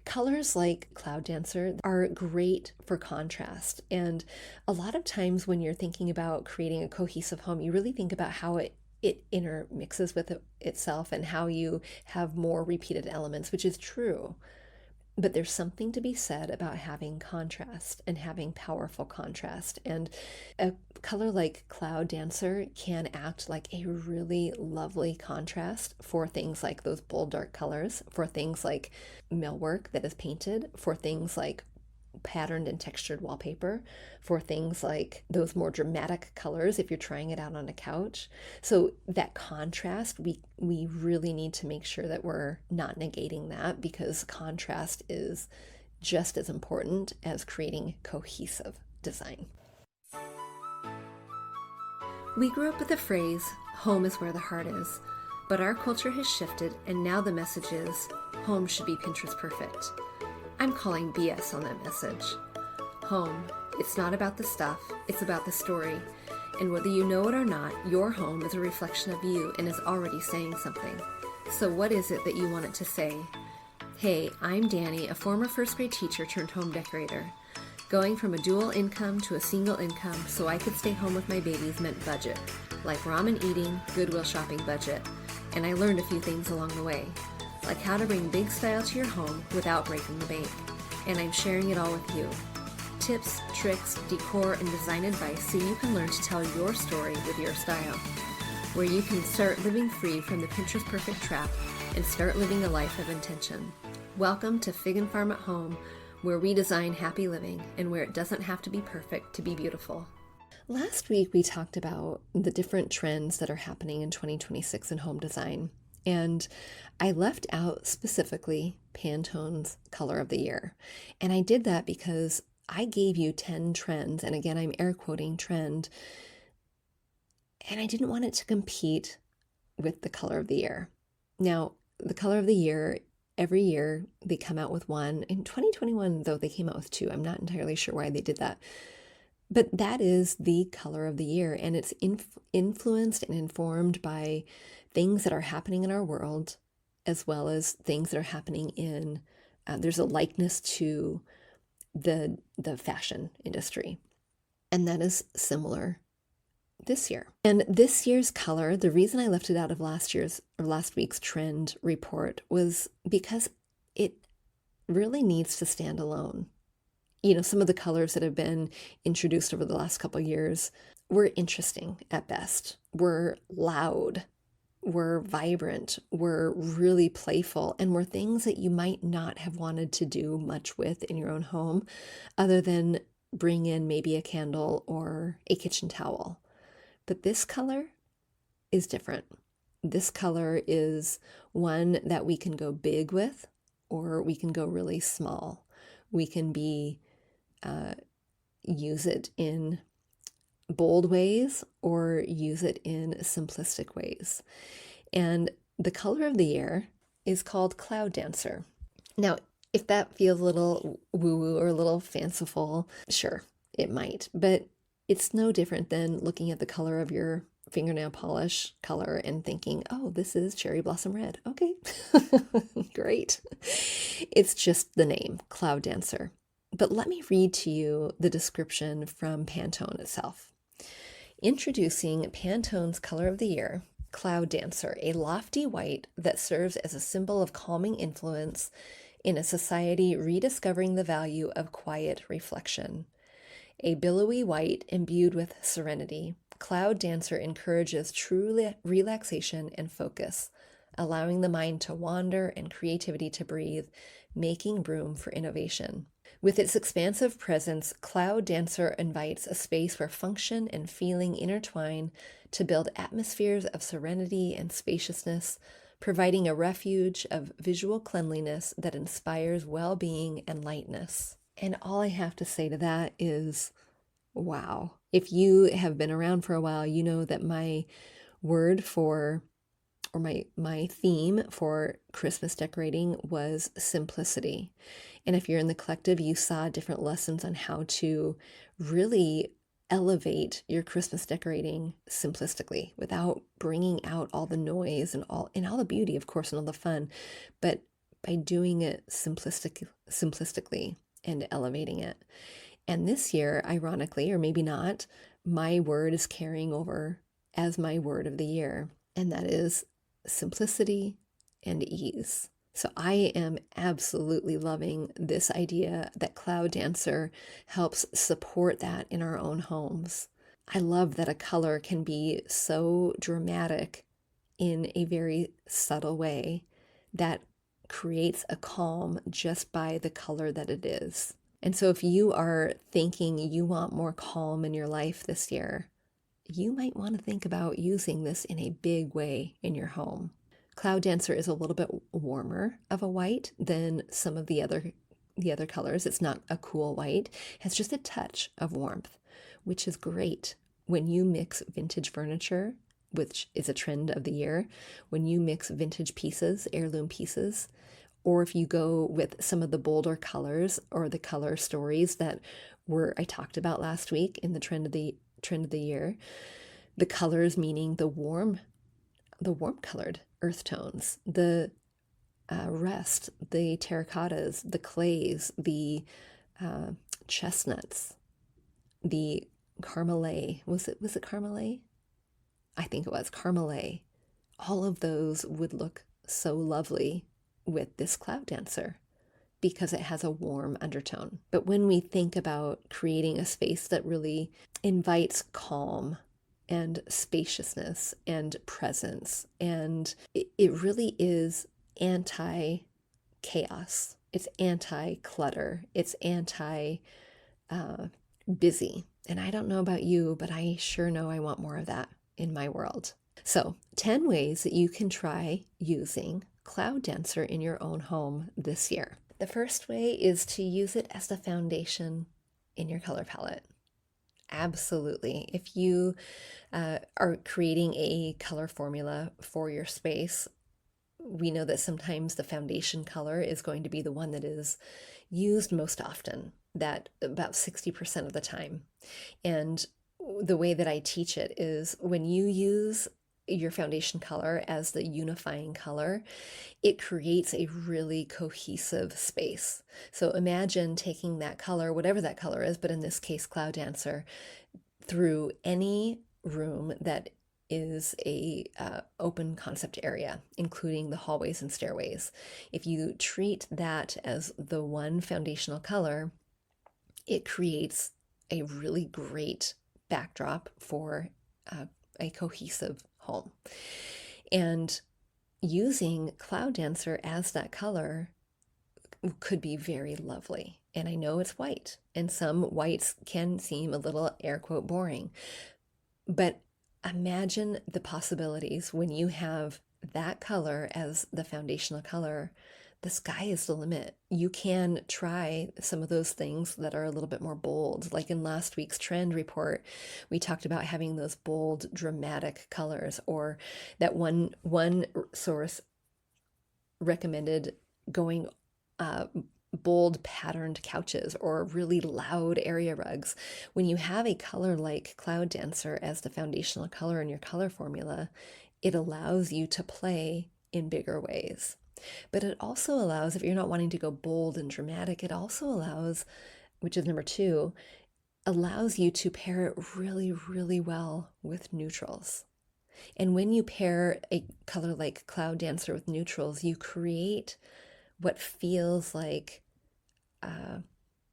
Colors like Cloud Dancer are great for contrast. And a lot of times when you're thinking about creating a cohesive home, you really think about how it intermixes with itself and how you have more repeated elements, which is true. But there's something to be said about having contrast and having powerful contrast. And a color like Cloud Dancer can act like a really lovely contrast for things like those bold, dark colors, for things like millwork that is painted, for things like patterned and textured wallpaper, for things like those more dramatic colors if you're trying it out on a couch. So that contrast, we really need to make sure that we're not negating that, because contrast is just as important as creating cohesive design. We grew up with the phrase, home is where the heart is, but our culture has shifted and now the message is, home should be Pinterest perfect. I'm calling BS on that message. Home, it's not about the stuff, it's about the story. And whether you know it or not, your home is a reflection of you and is already saying something. So what is it that you want it to say? Hey, I'm Danny, a former first grade teacher turned home decorator. Going from a dual income to a single income so I could stay home with my babies meant budget, like ramen eating, Goodwill shopping budget. And I learned a few things along the way, like how to bring big style to your home without breaking the bank. And I'm sharing it all with you. Tips, tricks, decor, and design advice so you can learn to tell your story with your style. Where you can start living free from the Pinterest perfect trap and start living a life of intention. Welcome to Fig and Farm at Home, where we design happy living and where it doesn't have to be perfect to be beautiful. Last week we talked about the different trends that are happening in 2026 in home design. And I left out specifically Pantone's color of the year. And I did that because I gave you 10 trends. And again, I'm air quoting trend. And I didn't want it to compete with the color of the year. Now, the color of the year, every year they come out with one. In 2021, though, they came out with two. I'm not entirely sure why they did that. But that is the color of the year. And it's influenced and informed by things that are happening in our world, as well as things that are happening in, there's a likeness to the fashion industry. And that is similar this year. And this year's color, the reason I left it out of last week's trend report was because it really needs to stand alone. You know, some of the colors that have been introduced over the last couple of years were interesting at best, were loud, were vibrant, were really playful, and were things that you might not have wanted to do much with in your own home other than bring in maybe a candle or a kitchen towel. But this color is different. This color is one that we can go big with, or we can go really small. We can use it in bold ways or use it in simplistic ways. And the color of the year is called Cloud Dancer. Now, if that feels a little woo-woo or a little fanciful, sure, it might, but it's no different than looking at the color of your fingernail polish color and thinking, oh, this is cherry blossom red. Okay, great. It's just the name, Cloud Dancer. But let me read to you the description from Pantone itself. Introducing Pantone's color of the year, Cloud Dancer, a lofty white that serves as a symbol of calming influence in a society rediscovering the value of quiet reflection. A billowy white imbued with serenity, Cloud Dancer encourages true relaxation and focus, allowing the mind to wander and creativity to breathe, making room for innovation. With its expansive presence, Cloud Dancer invites a space where function and feeling intertwine to build atmospheres of serenity and spaciousness, providing a refuge of visual cleanliness that inspires well-being and lightness. And all I have to say to that is, wow. If you have been around for a while, you know that my word for, or my theme for Christmas decorating was simplicity. And if you're in the collective, you saw different lessons on how to really elevate your Christmas decorating simplistically without bringing out all the noise and all the beauty, of course, and all the fun, but by doing it simplistically and elevating it. And this year, ironically, or maybe not, my word is carrying over as my word of the year, and that is simplicity and ease. So I am absolutely loving this idea that Cloud Dancer helps support that in our own homes. I love that a color can be so dramatic in a very subtle way that creates a calm just by the color that it is. And so if you are thinking you want more calm in your life this year, you might want to think about using this in a big way in your home. Cloud Dancer is a little bit warmer of a white than some of the other colors. It's not a cool white. It has just a touch of warmth, which is great when you mix vintage furniture, which is a trend of the year, when you mix vintage pieces, heirloom pieces, or if you go with some of the bolder colors or the color stories that I talked about last week in the trend of the year. The colors meaning the warm colored earth tones, the rust, the terracottas, the clays, the chestnuts, the carmelet. Was it carmelet? I think it was carmelet. All of those would look so lovely with this Cloud Dancer because it has a warm undertone. But when we think about creating a space that really invites calm and spaciousness and presence, and it really is anti-chaos. It's anti-clutter. It's anti-busy. And I don't know about you, but I sure know I want more of that in my world. So 10 ways that you can try using Cloud Dancer in your own home this year. The first way is to use it as the foundation in your color palette. Absolutely. If you are creating a color formula for your space, we know that sometimes the foundation color is going to be the one that is used most often, that about 60% of the time. And the way that I teach it is when you use your foundation color as the unifying color, it creates a really cohesive space. So imagine taking that color, whatever that color is, but in this case, Cloud Dancer, through any room that is a open concept area, including the hallways and stairways. If you treat that as the one foundational color, it creates a really great backdrop for a cohesive home. And using Cloud Dancer as that color could be very lovely. And I know it's white, and some whites can seem a little air quote boring, but imagine the possibilities when you have that color as the foundational color. The sky is the limit. You can try some of those things that are a little bit more bold. Like in last week's trend report, we talked about having those bold, dramatic colors, or that one source recommended going bold patterned couches or really loud area rugs. When you have a color like Cloud Dancer as the foundational color in your color formula, it allows you to play in bigger ways. But it also allows, if you're not wanting to go bold and dramatic, it also allows, which is number 2, allows you to pair it really, really well with neutrals. And when you pair a color like Cloud Dancer with neutrals, you create what feels like,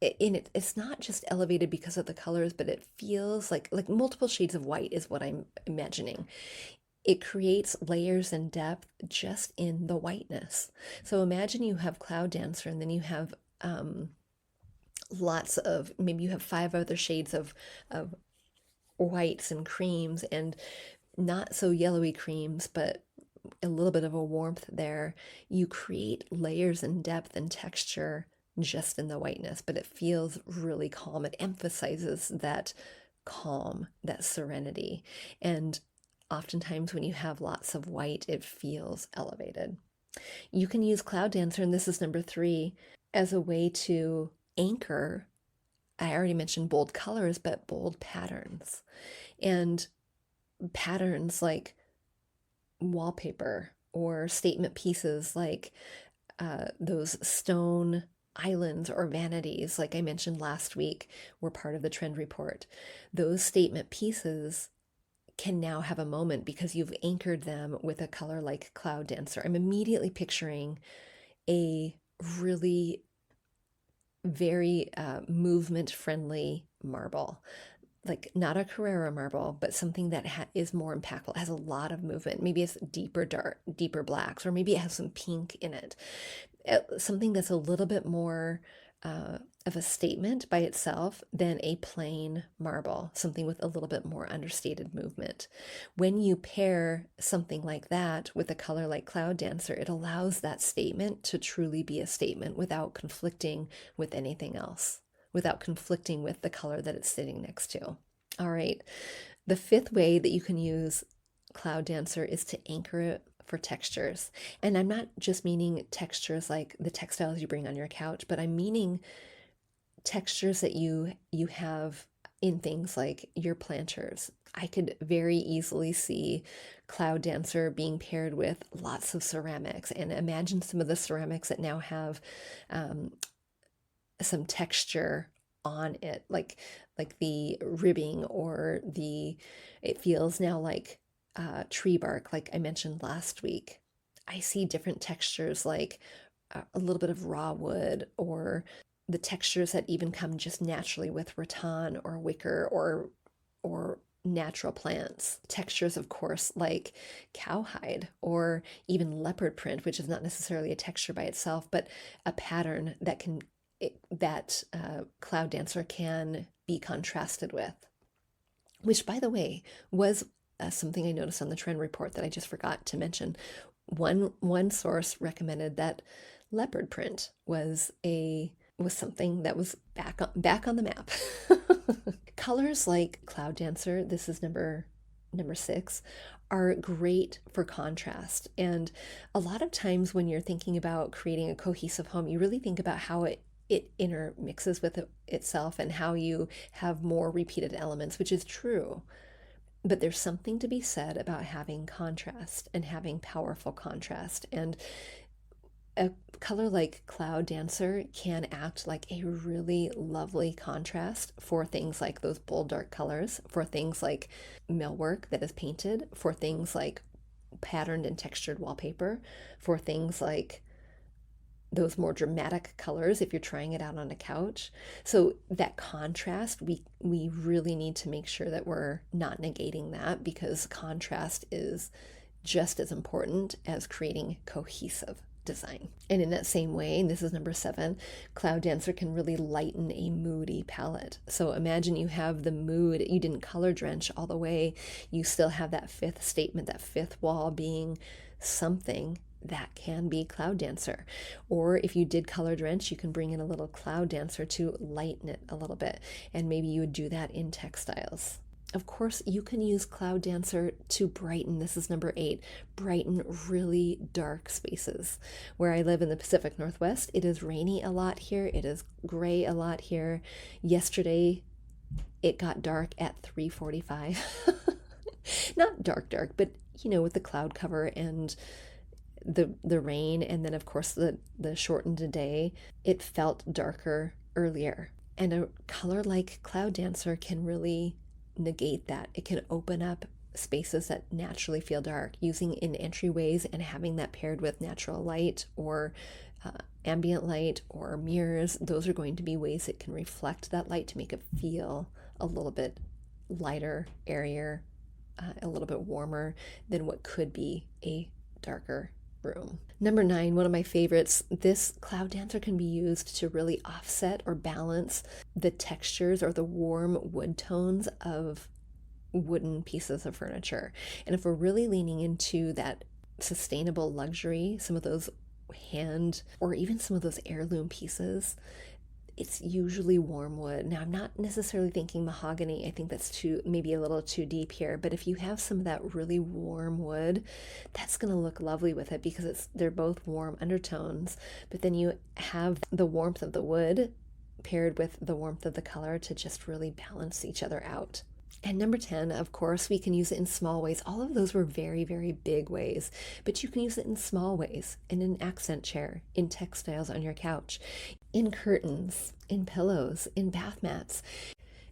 it's not just elevated because of the colors, but it feels like multiple shades of white is what I'm imagining. It creates layers and depth just in the whiteness. So imagine you have Cloud Dancer and then you have lots of, maybe you have 5 other shades of whites and creams, and not so yellowy creams, but a little bit of a warmth there. You create layers and depth and texture just in the whiteness, but it feels really calm. It emphasizes that calm, that serenity. And oftentimes when you have lots of white, it feels elevated. You can use Cloud Dancer, and this is number 3, as a way to anchor. I already mentioned bold colors, but bold patterns. And patterns like wallpaper or statement pieces like those stone islands or vanities, like I mentioned last week, were part of the trend report. Those statement pieces can now have a moment because you've anchored them with a color like Cloud Dancer. I'm immediately picturing a really very movement friendly marble, like not a Carrera marble, but something that is more impactful. It has a lot of movement. Maybe it's deeper blacks, or maybe it has some pink in it. Something that's a little bit more of a statement by itself than a plain marble, something with a little bit more understated movement. When you pair something like that with a color like Cloud Dancer, it allows that statement to truly be a statement without conflicting with anything else, without conflicting with the color that it's sitting next to. All right, the fifth way that you can use Cloud Dancer is to anchor it for textures. And I'm not just meaning textures like the textiles you bring on your couch, but I'm meaning textures that you have in things like your planters. I could very easily see Cloud Dancer being paired with lots of ceramics, and imagine some of the ceramics that now have some texture on it, like the ribbing, or it feels now like tree bark, like I mentioned last week. I see different textures like a little bit of raw wood, or the textures that even come just naturally with rattan or wicker or natural plants. Textures, of course, like cowhide or even leopard print, which is not necessarily a texture by itself, but a pattern that Cloud Dancer can be contrasted with. Which, by the way, was something I noticed on the trend report that I just forgot to mention. One source recommended that leopard print was something that was back on the map. Colors like Cloud Dancer, this is number 6, are great for contrast. And a lot of times when you're thinking about creating a cohesive home, you really think about how it intermixes with itself and how you have more repeated elements, which is true. But there's something to be said about having contrast and having powerful contrast. And a color like Cloud Dancer can act like a really lovely contrast for things like those bold dark colors, for things like millwork that is painted, for things like patterned and textured wallpaper, for things like those more dramatic colors if you're trying it out on a couch. So that contrast, we really need to make sure that we're not negating that, because contrast is just as important as creating cohesive design. And in that same way, and this is number 7, Cloud Dancer can really lighten a moody palette. So imagine you have the mood, you didn't color drench all the way, you still have that fifth statement, that fifth wall being something that can be Cloud Dancer. Or if you did color drench, you can bring in a little Cloud Dancer to lighten it a little bit. And maybe you would do that in textiles. Of course, you can use Cloud Dancer to brighten, this is number 8, brighten really dark spaces. Where I live in the Pacific Northwest, it is rainy a lot here, it is gray a lot here. Yesterday, it got dark at 3:45. Not dark, but with the cloud cover and the rain, and then of course the shortened day, it felt darker earlier. And a color like Cloud Dancer can really negate that. It can open up spaces that naturally feel dark, using in entryways and having that paired with natural light or ambient light or mirrors. Those are going to be ways it can reflect that light to make it feel a little bit lighter, airier, a little bit warmer than what could be a darker room. Number 9, one of my favorites, this Cloud Dancer can be used to really offset or balance the textures or the warm wood tones of wooden pieces of furniture. And if we're really leaning into that sustainable luxury, some of those hand or even some of those heirloom pieces, it's usually warm wood. Now, I'm not necessarily thinking mahogany. I think that's maybe a little too deep here. But if you have some of that really warm wood, that's going to look lovely with it, because they're both warm undertones. But then you have the warmth of the wood paired with the warmth of the color to just really balance each other out. And number 10, of course, we can use it in small ways. All of those were very, very big ways, but you can use it in small ways, in an accent chair, in textiles on your couch, in curtains, in pillows, in bath mats,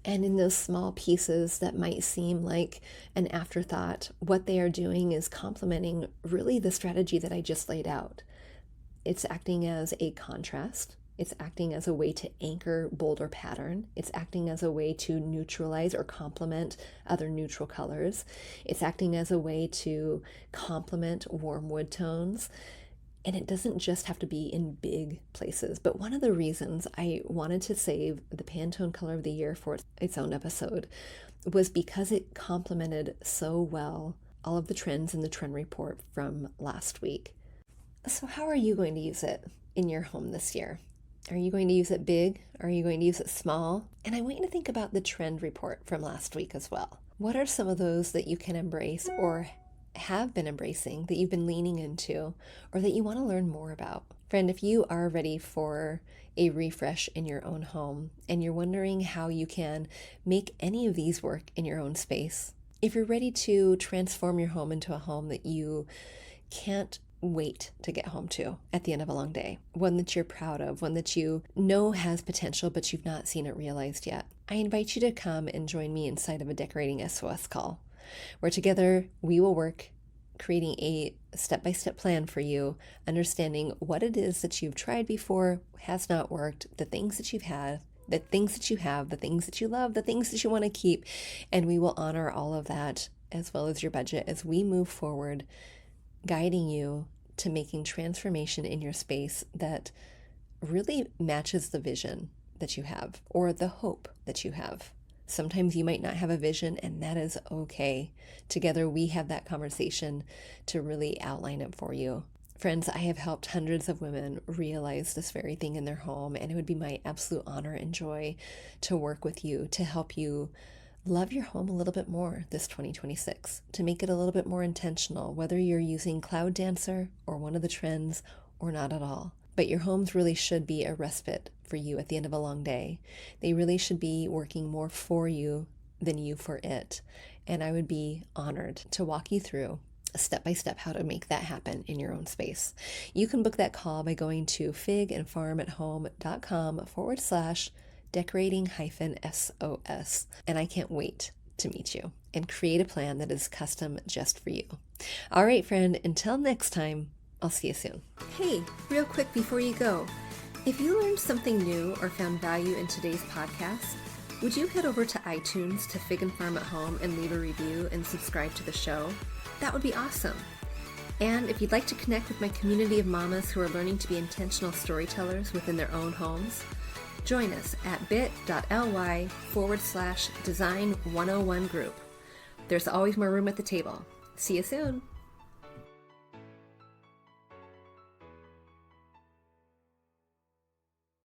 and in those small pieces that might seem like an afterthought. What they are doing is complementing really the strategy that I just laid out. It's acting as a contrast. It's acting as a way to anchor bolder pattern. It's acting as a way to neutralize or complement other neutral colors. It's acting as a way to complement warm wood tones. And it doesn't just have to be in big places. But one of the reasons I wanted to save the Pantone Color of the Year for its own episode was because it complemented so well all of the trends in the trend report from last week. So how are you going to use it in your home this year? Are you going to use it big? Are you going to use it small? And I want you to think about the trend report from last week as well. What are some of those that you can embrace or have been embracing, that you've been leaning into, or that you want to learn more about? Friend, if you are ready for a refresh in your own home and you're wondering how you can make any of these work in your own space, if you're ready to transform your home into a home that you can't wait to get home to at the end of a long day, one that you're proud of, one that you know has potential but you've not seen it realized yet, I invite you to come and join me inside of a Decorating SOS call, where together we will work creating a step-by-step plan for you, understanding what it is that you've tried before, has not worked, the things that you've had, the things that you have, the things that you love, the things that you want to keep, and we will honor all of that as well as your budget as we move forward, guiding you to making transformation in your space that really matches the vision that you have or the hope that you have. Sometimes you might not have a vision, and that is okay. Together we have that conversation to really outline it for you. Friends, I have helped hundreds of women realize this very thing in their home, and it would be my absolute honor and joy to work with you to help you love your home a little bit more this 2026, to make it a little bit more intentional, whether you're using Cloud Dancer or one of the trends or not at all. But your homes really should be a respite for you at the end of a long day. They really should be working more for you than you for it. And I would be honored to walk you through step-by-step how to make that happen in your own space. You can book that call by going to figandfarmathome.com/decorating-SOS. And I can't wait to meet you and create a plan that is custom just for you. All right, friend, until next time, I'll see you soon. Hey, real quick before you go, if you learned something new or found value in today's podcast, would you head over to iTunes to Fig and Farm at Home and leave a review and subscribe to the show? That would be awesome. And if you'd like to connect with my community of mamas who are learning to be intentional storytellers within their own homes, join us at bit.ly/design101 group. There's always more room at the table. See you soon.